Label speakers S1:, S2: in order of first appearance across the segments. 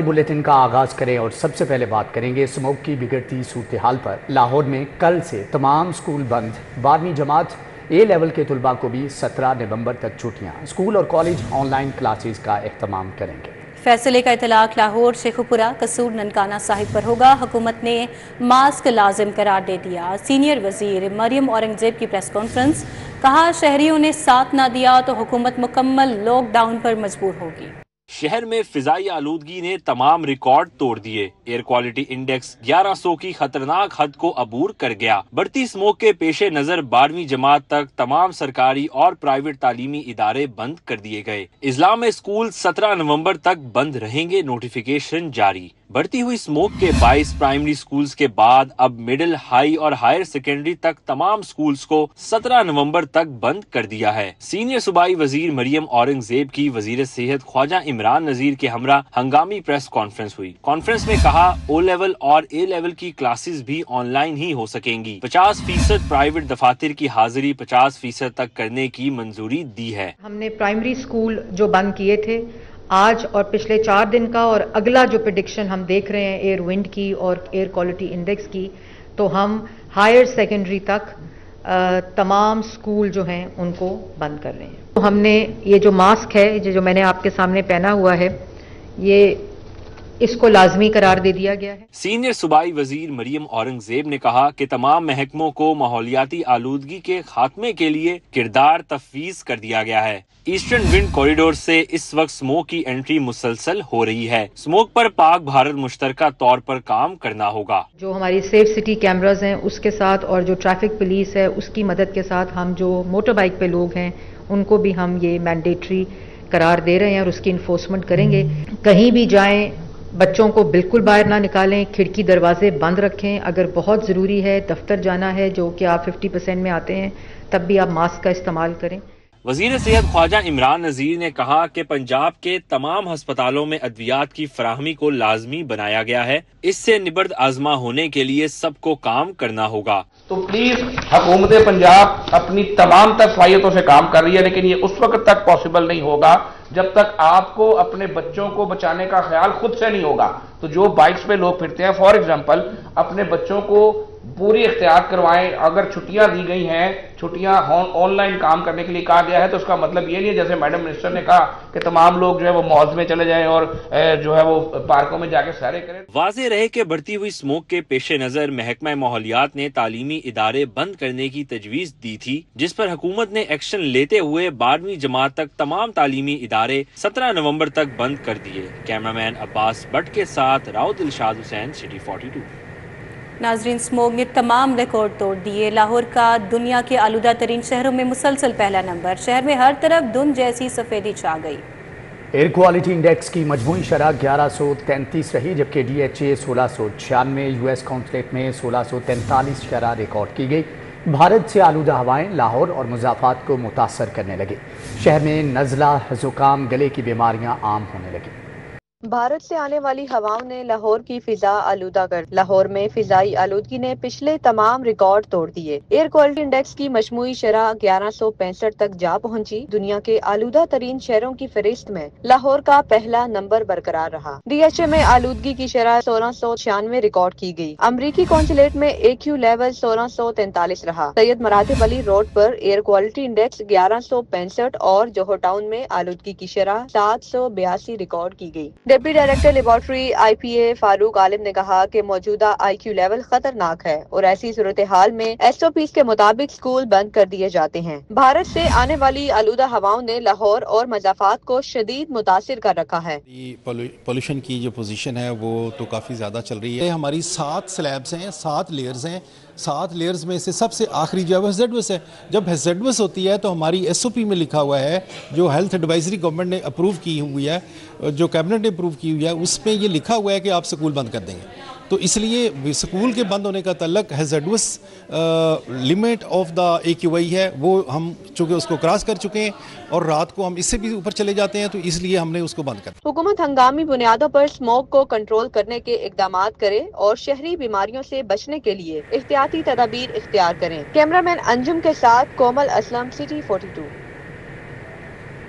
S1: Bulletin کا آغاز کریں اور سب سے پہلے بات کریں گے اسموگ کی بگڑتی صورتحال پر۔ لاہور میں کل سے تمام سکول بند، 12ویں جماعت اے لیول کے طلباء کو بھی 17 نومبر تک چھٹیاں۔ سکول اور کالج آن لائن کلاسز کا اہتمام کریں گے۔
S2: فیصلے کا اطلاق لاہور، شیخوپورہ، قصور، ننکانہ صاحب پر ہوگا۔ حکومت نے ماسک لازم قرار دے دیا۔ سینئر وزیر مریم اورنگزیب کی پریس کانفرنس، کہا شہریوں نے ساتھ نہ دیا تو حکومت مکمل لاک ڈاؤن پر مجبور ہوگی۔
S3: شہر میں فضائی آلودگی نے تمام ریکارڈ توڑ دیے۔ ایئر کوالٹی انڈیکس 1100 کی خطرناک حد کو عبور کر گیا۔ بڑھتی اسموگ کے پیش نظر 12ویں جماعت تک تمام سرکاری اور پرائیویٹ تعلیمی ادارے بند کر دیے گئے۔ اضلاع میں اسکول 17 نومبر تک بند رہیں گے، نوٹیفیکیشن جاری۔ بڑھتی ہوئی اسموگ کے باعث پرائمری اسکولز کے بعد اب مڈل، ہائی اور ہائر سیکنڈری تک تمام اسکولز کو 17 نومبر تک بند کر دیا ہے۔ سینئر صوبائی وزیر مریم اورنگزیب کی وزیر صحت خواجہ عمران نذیر کے ہمراہ ہنگامی پریس کانفرنس ہوئی۔ کانفرنس میں کہا او لیول اور اے لیول کی کلاسز بھی آن لائن ہی ہو سکیں گی۔ 50% پرائیویٹ دفاتر کی حاضری 50% تک کرنے کی منظوری دی ہے۔
S4: ہم نے پرائمری اسکول جو بند کیے تھے آج اور پچھلے 4 دن کا، اور اگلا جو پریڈکشن ہم دیکھ رہے ہیں ایئر ونڈ کی اور ایئر کوالٹی انڈیکس کی، تو ہم ہائر سیکنڈری تک تمام اسکول جو ہیں ان کو بند کر رہے ہیں۔ تو ہم نے یہ جو ماسک ہے جو میں نے آپ کے سامنے پہنا ہوا ہے، یہ اس کو لازمی قرار دے دیا گیا ہے۔
S3: سینئر صوبائی وزیر مریم اورنگزیب نے کہا کہ تمام محکموں کو ماحولیاتی آلودگی کے خاتمے کے لیے کردار تفویض کر دیا گیا ہے۔ ایسٹرن ونڈ کوریڈور سے اس وقت اسموگ کی انٹری مسلسل ہو رہی ہے۔ اسموگ پر پاک بھارت مشترکہ طور پر کام کرنا ہوگا۔
S4: جو ہماری سیف سٹی کیمراز ہیں اس کے ساتھ اور جو ٹریفک پولیس ہے اس کی مدد کے ساتھ ہم جو موٹر بائک پہ لوگ ہیں ان کو بھی ہم یہ مینڈیٹری قرار دے رہے ہیں اور اس کی انفورسمنٹ کریں گے۔ کہیں بھی جائیں بچوں کو بالکل باہر نہ نکالیں، کھڑکی دروازے بند رکھیں۔ اگر بہت ضروری ہے دفتر جانا ہے جو کہ آپ 50% میں آتے ہیں تب بھی آپ ماسک کا استعمال کریں۔
S3: وزیر صحت خواجہ عمران نذیر نے کہا کہ پنجاب کے تمام ہسپتالوں میں ادویات کی فراہمی کو لازمی بنایا گیا ہے۔ اس سے نبرد آزما ہونے کے لیے سب کو کام کرنا ہوگا۔
S5: تو پلیز حکومت پنجاب اپنی تمام تک صلاحیتوں سے کام کر رہی ہے، لیکن یہ اس وقت تک پاسبل نہیں ہوگا جب تک آپ کو اپنے بچوں کو بچانے کا خیال خود سے نہیں ہوگا۔ تو جو بائکس پہ لوگ پھرتے ہیں فار ایگزامپل اپنے بچوں کو پوری احتیاط کروائیں۔ اگر چھٹیاں دی گئی ہیں، چھٹیاں آن لائن کام کرنے کے لیے کہا گیا ہے، تو اس کا مطلب یہ نہیں ہے جیسے میڈم منسٹر نے کہا کہ تمام لوگ جو ہے وہ مالز میں چلے جائیں اور جو ہے وہ پارکوں میں جا کے سیریں کریں۔
S3: واضح رہے کہ بڑھتی ہوئی اسموگ کے پیش نظر محکمہ ماحولیات نے تعلیمی ادارے بند کرنے کی تجویز دی تھی، جس پر حکومت نے ایکشن لیتے ہوئے 12ویں جماعت تک تمام تعلیمی ادارے 17 نومبر تک بند کر دیے۔ کیمرامین عباس بٹ کے ساتھ راؤ دلشاد حسین، سٹی 42۔
S2: ناظرین، اسموگ نے تمام ریکارڈ توڑ دیے۔ لاہور کا دنیا کے آلودہ ترین شہروں میں مسلسل پہلا نمبر۔ شہر میں ہر طرف دھند جیسی سفیدی چھا گئی۔
S1: ایئر کوالٹی انڈیکس کی مجموعی شرح 1133 رہی، جبکہ D H A 1696، U S consulate میں 1643 شرح ریکارڈ کی گئی۔ بھارت سے آلودہ ہوائیں لاہور اور مضافات کو متاثر کرنے لگی۔ شہر میں نزلہ، زکام، گلے کی بیماریاں عام ہونے لگیں۔
S6: بھارت سے آنے والی ہواؤں نے لاہور کی فضا آلودہ کر دی۔ لاہور میں فضائی آلودگی نے پچھلے تمام ریکارڈ توڑ دیے۔ ایئر کوالٹی انڈیکس کی مجموعی شرح 1165 تک جا پہنچی۔ دنیا کے آلودہ ترین شہروں کی فہرست میں لاہور کا پہلا نمبر برقرار رہا۔ ڈی ایچ اے میں آلودگی کی شرح 1696 ریکارڈ کی گئی۔ امریکی کونسلیٹ میں اے کیو لیول 1643 رہا۔ سید مراتب علی روڈ پر ایئر کوالٹی انڈیکس 1165 اور جوہر ٹاؤن میں آلودگی کی شرح 782 ریکارڈ کی گئی۔ ڈپٹی ڈائریکٹر لیبارٹری آئی پی اے فاروق عالم نے کہا کہ موجودہ آئی کیو لیول خطرناک ہے اور ایسی صورتحال میں ایس او پیز کے مطابق اسکول بند کر دیے جاتے ہیں۔ بھارت سے آنے والی آلودہ ہواؤں نے لاہور اور مضافات کو شدید متاثر کر رکھا ہے۔
S7: پولوشن کی جو پوزیشن ہے وہ تو کافی زیادہ چل رہی ہے۔ ہماری 7 سلیبس ہیں، 7 لیئرز ہیں۔ 7 لیئرز میں سے سب سے آخری جو ہے ہیزیڈوس ہے۔ جب ہیزیڈوس ہوتی ہے تو ہماری ایس او پی میں لکھا ہوا ہے، جو ہیلتھ ایڈوائزری گورنمنٹ نے اپروو کی ہوئی ہے، جو کیبنٹ نے اپروو کی ہوئی ہے، اس میں یہ لکھا ہوا ہے کہ آپ سکول بند کر دیں گے۔ تو اس لیے سکول کے بند ہونے کا تعلق ہیزیڈوس لمٹ آف دا اے کیو آئی ہے، وہ ہم چونکہ اس کو کراس کر چکے ہیں اور رات کو ہم اس سے بھی اوپر چلے جاتے ہیں، تو اس لیے ہم نے اس کو بند کر دیا۔
S6: حکومت ہنگامی بنیادوں پر اسموگ کو کنٹرول کرنے کے اقدامات کرے اور شہری بیماریوں سے بچنے کے لیے احتیاطی تدابیر اختیار کریں۔ کیمرامین انجم کے ساتھ کومل اسلم، سٹی 42۔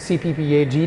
S1: CPPAG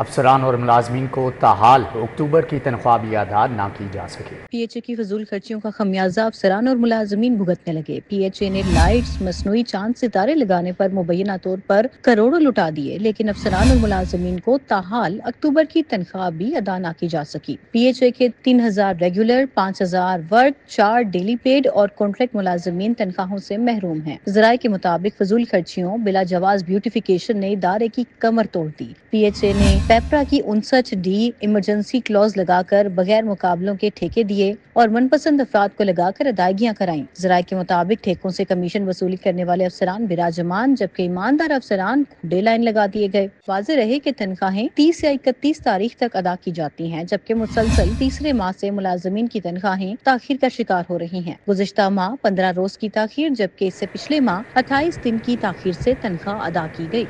S1: افسران اور ملازمین کو تاحال اکتوبر کی تنخواہ بھی ادا نہ کی جا سکی۔
S8: پی ایچ اے کی فضول خرچیوں کا خمیازہ افسران اور ملازمین بھگتنے لگے۔ پی ایچ اے نے لائٹس، مصنوعی چاند ستارے لگانے پر مبینہ طور پر کروڑوں لٹا دیے، لیکن افسران اور ملازمین کو تاحال اکتوبر کی تنخواہ بھی ادا نہ کی جا سکی۔ پی ایچ اے کے 3000 ریگولر، 5000 ورک، 4 ڈیلی پیڈ اور کانٹریکٹ ملازمین تنخواہوں سے محروم ہیں۔ ذرائع کے مطابق فضول خرچیوں، بلا جواز بیوٹیفیکیشن نے ادارے کی کمر توڑ دی۔ پی ایچ اے نے پیپرا کی 59D ایمرجنسی کلوز لگا کر بغیر مقابلوں کے ٹھیکے دیے اور من پسند افراد کو لگا کر ادائیگیاں کرائیں۔ ذرائع کے مطابق ٹھیکوں سے کمیشن وصولی کرنے والے افسران براجمان، جبکہ ایماندار افسران کھڈے لائن لگا دیے گئے۔ واضح رہے کہ تنخواہیں 30 یا 31 تاریخ تک ادا کی جاتی ہیں، جبکہ مسلسل تیسرے ماہ سے ملازمین کی تنخواہیں تاخیر کا شکار ہو رہی ہیں۔ گزشتہ ماہ 15 روز کی تاخیر، جبکہ اس سے پچھلے ماہ 28 دن کی تاخیر سے تنخواہ ادا کی گئی۔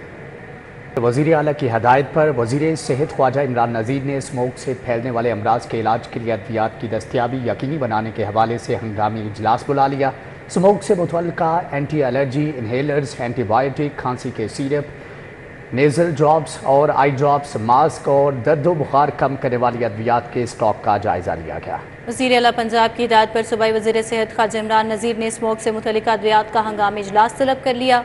S1: وزیر اعلیٰ کی ہدایت پر وزیر صحت خواجہ عمران نذیر نے اسموک سے پھیلنے والے امراض کے علاج کے لیے ادویات کی دستیابی یقینی بنانے کے حوالے سے ہنگامی اجلاس بلا لیا۔ اسموک سے متعلقہ anti allergy inhalers, anti biotic, کھانسی کے سیرپ، نیزل ڈراپس اور آئی ڈراپس، ماسک اور درد و بخار کم کرنے والی ادویات کے اسٹاک کا جائزہ لیا گیا۔
S2: وزیر اعلیٰ پنجاب کی ہدایت پر صوبائی وزیر صحت خواجہ عمران نذیر نے اسموک سے متعلقہ ادویات کا ہنگامی اجلاس طلب کر لیا۔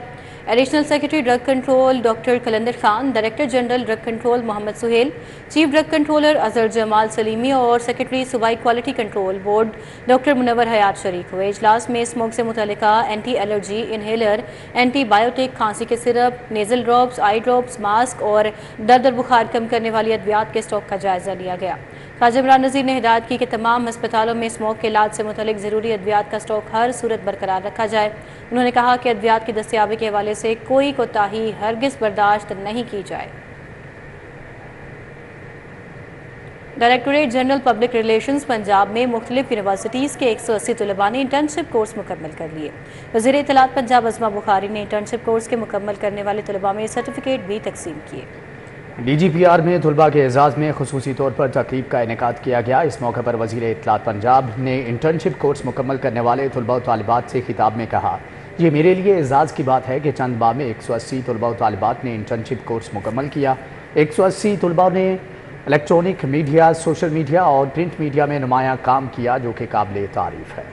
S2: Additional secretary drug control doctor Qalandar Khan, director general drug control Muhammad Sohail, chief drug controller Azhar Jamal Salimi اور سیکرٹری صوبائی quality control board doctor Munawar Hayat شریک ہوئے۔ اجلاس میں اسموک سے متعلقہ anti allergy inhaler, antibiotic, کھانسی کے syrup, nasal drops, eye drops, mask اور درد اور بخار کم کرنے والی ادویات کے اسٹاک کا جائزہ لیا گیا۔ خواجہ عمران نذیر نے ہدایت کی کہ تمام ہسپتالوں میں اسموک کے علاج سے متعلق ضروری ادویات کا اسٹاک ہر صورت برقرار رکھا جائے۔ انہوں نے کہا کہ ادویات کی دستیابی کے حوالے سے کوئی کوتاہی ہرگز برداشت نہیں کی جائے۔ Directorate general public relations Punjab میں مختلف یونیورسٹیز کے 180 طلباء نے انٹرنشپ کورس مکمل کر لیے۔ وزیر اطلاعات پنجاب عظمہ بخاری نے انٹرنشپ کورس کے مکمل کرنے والے طلباء میں سرٹیفکیٹ بھی تقسیم کیے۔
S1: ڈی جی پی آر میں طلباء کے اعزاز میں خصوصی طور پر تقریب کا انعقاد کیا گیا۔ اس موقع پر وزیر اطلاعات پنجاب نے انٹرنشپ کورس مکمل کرنے والے طلباء و طالبات سے خطاب میں کہا، یہ میرے لیے اعزاز کی بات ہے کہ چند ماہ میں 180 طلباء و طالبات نے انٹرنشپ کورس مکمل کیا۔ 180 طلباء نے الیکٹرانک میڈیا، سوشل میڈیا اور پرنٹ میڈیا میں نمایاں کام کیا، جو کہ قابل تعریف ہے۔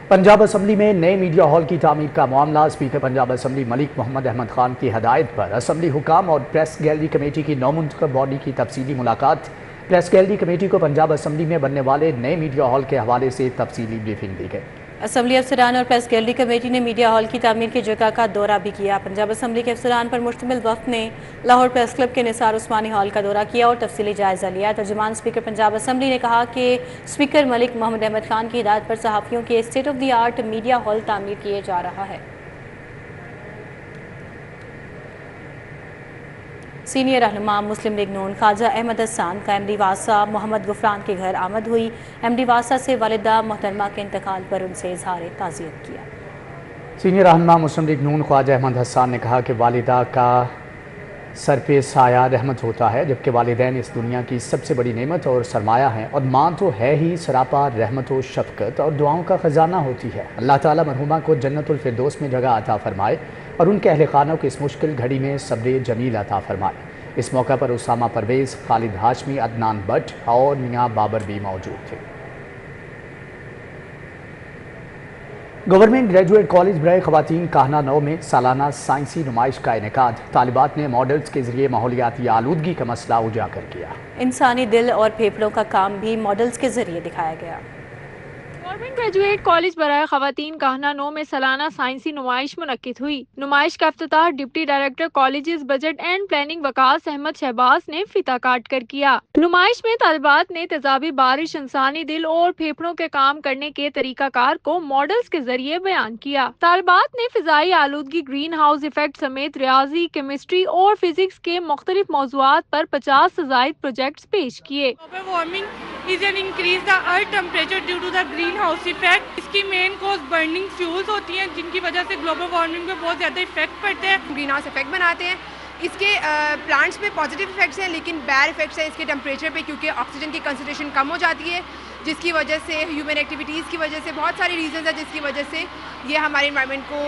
S1: پنجاب اسمبلی میں نئے میڈیا ہال کی تعمیر کا معاملہ، اسپیکر پنجاب اسمبلی ملک محمد احمد خان کی ہدایت پر اسمبلی حکام اور پریس گیلری کمیٹی کی نو منتخب باڈی کی تفصیلی ملاقات۔ پریس گیلری کمیٹی کو پنجاب اسمبلی میں بننے والے نئے میڈیا ہال کے حوالے سے تفصیلی بریفنگ دی گئی۔
S2: اسمبلی افسران اور پریس گیلری کمیٹی نے میڈیا ہال کی تعمیر کی جگہ کا دورہ بھی کیا۔ پنجاب اسمبلی کے افسران پر مشتمل وفد نے لاہور پریس کلب کے نثار عثمانی ہال کا دورہ کیا اور تفصیلی جائزہ لیا۔ ترجمان اسپیکر پنجاب اسمبلی نے کہا کہ اسپیکر ملک محمد احمد خان کی ہدایت پر صحافیوں کے state of the art media hall تعمیر کیے جا رہا ہے۔ سینئر رہنما مسلم لیگ نون خواجہ احمد حسان کا ایم ڈی واسا محمد غفران کے گھر آمد ہوئی۔ ایم ڈی واسا سے والدہ محترمہ کے انتقال پر ان سے اظہار تعزیت کیا۔
S1: سینئر رہنما مسلم لیگ نون خواجہ احمد حسان نے کہا کہ والدہ کا سر پہ سایہ رحمت ہوتا ہے، جبکہ والدین اس دنیا کی سب سے بڑی نعمت اور سرمایہ ہیں، اور ماں تو ہے ہی سراپا رحمت و شفقت اور دعاؤں کا خزانہ ہوتی ہے۔ اللہ تعالیٰ مرحومہ کو جنت الفردوس میں جگہ عطا فرمائے اور ان کے اہل خانہ کو اس مشکل گھڑی میں صبر جمیل عطا فرمائے۔ اس موقع پر اسامہ پرویز، خالد ہاشمی، عدنان بٹ اور میاں بابر بھی موجود تھے۔ گورنمنٹ گریجویٹ کالج برائے خواتین کاہنہ 9 میں سالانہ سائنسی نمائش کا انعقاد۔ طالبات نے ماڈلز کے ذریعے ماحولیاتی آلودگی کا مسئلہ اجاگر کیا۔
S2: انسانی دل اور پھیپھڑوں کا کام بھی ماڈلز کے ذریعے دکھایا گیا۔
S9: گورنمنٹ گریجویٹ کالج برائے خواتین کاہنہ 9 میں سالانہ سائنسی نمائش منعقد ہوئی۔ نمائش کا افتتاح deputy director colleges budget and planning Waqas Ahmad Shahbaz نے فیتہ کاٹ کر کیا۔ نمائش میں طالبات نے تیزابی بارش، انسانی دل اور پھیپھڑوں کے کام کرنے کے طریقہ کار کو ماڈلز کے ذریعے بیان کیا۔ طالبات نے فضائی آلودگی، گرین ہاؤس ایفیکٹ سمیت ریاضی، کیمسٹری اور فزکس کے مختلف موضوعات پر 50 سے زائد پروجیکٹس پیش کیے۔
S10: is an increase the earth temperature due to the greenhouse effect. اس کی مین کوز برننگ فیولز ہوتی ہیں، جن کی وجہ سے گلوبل وارمنگ پہ بہت زیادہ افیکٹ پڑتے ہیں۔
S11: گرین ہاؤس افیکٹ بناتے ہیں۔ اس کے پلانٹس میں پازیٹیو افیکٹس ہیں، لیکن بیڈ افیکٹس ہیں اس کے ٹیمپریچر پہ، کیونکہ آکسیجن کی کنسنٹریشن کم ہو جاتی ہے، جس کی وجہ سے ہیومن ایکٹیویٹیز کی وجہ سے بہت ساری ریزنز ہیں جس کی وجہ سے یہ ہمارے انوائرمنٹ کو